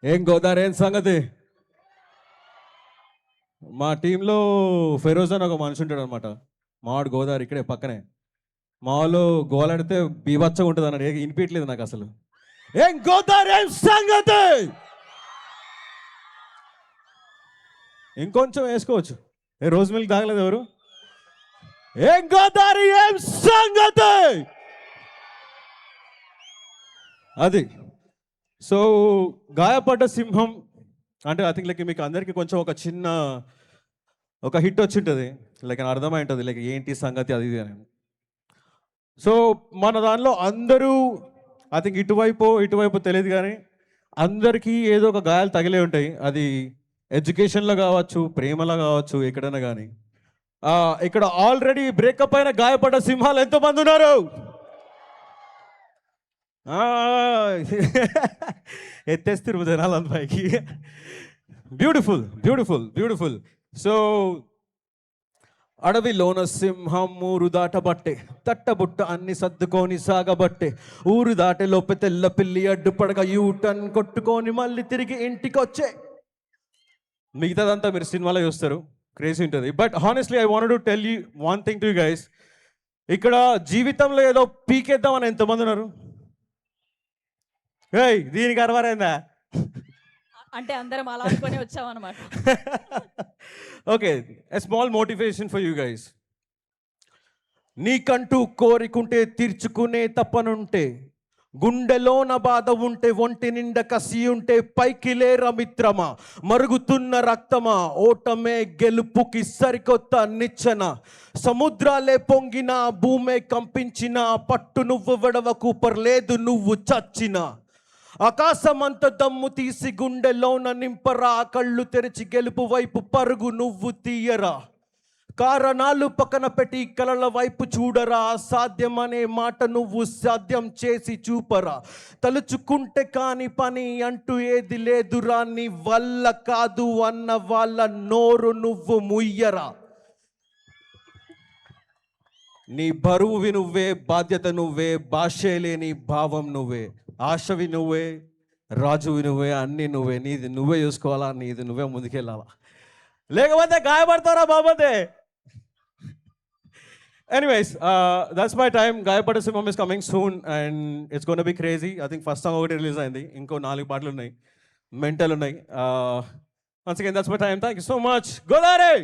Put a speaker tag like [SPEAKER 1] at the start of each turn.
[SPEAKER 1] ఏం గోదావరి ఏం సంగతి? మా టీంలో ఫెరోజ్ అని ఒక మనిషి ఉంటాడు అనమాట. మావాడు గోదావరి ఇక్కడే పక్కనే. మా వాళ్ళు గోలాడితే బీభత్సంగా ఉంటుంది అన్నాడు. వినిపించలేదు నాకు అసలు. ఏం గోదావరి ఏం సంగతి? ఇంకొంచెం వేసుకోవచ్చు. రోజు మిల్క్ తాగలేదు ఎవరు? ఏం గోదావరి ఏం సంగతి? అది. సో గాయపడ్డ సింహం అంటే ఐ థింక్ లైక్ మీకు అందరికీ కొంచెం ఒక చిన్న ఒక హిట్ వచ్చి ఉంటుంది, లైక్ అర్థమై ఉంటుంది లైక్ ఏంటి సంగతి అది ఇది అని. సో మన దానిలో అందరూ ఐ థింక్ ఇటువైపు తెలియదు కానీ అందరికీ ఏదో ఒక గాయాలు తగిలే ఉంటాయి. అది ఎడ్యుకేషన్లో కావచ్చు, ప్రేమలో కావచ్చు, ఎక్కడైనా కానీ. ఇక్కడ ఆల్రెడీ బ్రేకప్ అయిన గాయపడ్డ సింహాలు ఎంతోమంది ఉన్నారు? ఎత్తేస్తారు జనాలు పైకి. Beautiful beautiful beautiful. సో అడవిలోన సింహం ఊరు దాటబట్టే, తట్టబుట్ట అన్ని సర్దుకొని సాగబట్టే, ఊరు దాటే లోపే తెల్ల పిల్లి అడ్డుపడక యూటర్న్ కొట్టుకొని మళ్ళీ తిరిగి ఇంటికి వచ్చే. మిగతాదంతా మీరు సినిమాలో చూస్తారు, క్రేజీ ఉంటుంది. But honestly I want to tell you one thing to you guys. ఇక్కడ జీవితంలో ఏదో పీకేద్దామని ఎంతమంది ఉన్నారు? ఏయ్ దీనికి అరవరైందా
[SPEAKER 2] అంటే అందరం అలా అనుకొని వచ్చామన్నమాట.
[SPEAKER 1] Okay, a small motivation for you guys. నీకంటూ కోరికుంటే తీర్చుకునే తప్పనుంటే, గుండెలోన బాధ ఉంటే, ఒంటి నిండా కసి ఉంటే, పైకి లేరా మిత్రమా, మరుగుతున్న రక్తమా, ఓటమే గెలుపుకి సరికొత్త నిచ్చెన. సముద్రాలే పొంగిన, భూమే కంపించిన, పట్టు నువ్వు విడవకు పర్లేదు నువ్వు చచ్చిన. ఆకాశమంత దమ్ము తీసి గుండెలోన నింపరా, కళ్ళు తెరిచి గెలుపు వైపు పరుగు నువ్వు తీయరా. కారణాలు పక్కన పెట్టి కలల వైపు చూడరా, సాధ్యమనే మాట నువ్వు సాధ్యం చేసి చూపరా. తలుచుకుంటే కాని పని అంటూ ఏది లేదురా, నీ వల్ల కాదు అన్న వాళ్ళ నోరు నువ్వు ముయ్యరా. నీ బరువువి నువ్వే, బాధ్యత నువ్వే, భాషే లేని భావం నువ్వే, ఆశవి నువ్వే, రాజువి నువ్వే, అన్నీ నువ్వే. నీది నువ్వే చూసుకోవాలా, నీది నువ్వే ముందుకెళ్ళాలా, లేకపోతే గాయపడతారా బాబతే. Anyways, that's my time. గాయపడ్డ సింహం is coming soon and it's gonna be crazy. I think first song ఒకటి రిలీజ్ అయింది, ఇంకో 4 పాటలు ఉన్నాయి, మెంటల్ ఉన్నాయి. Once again that's my time. Thank you so much. Godavari.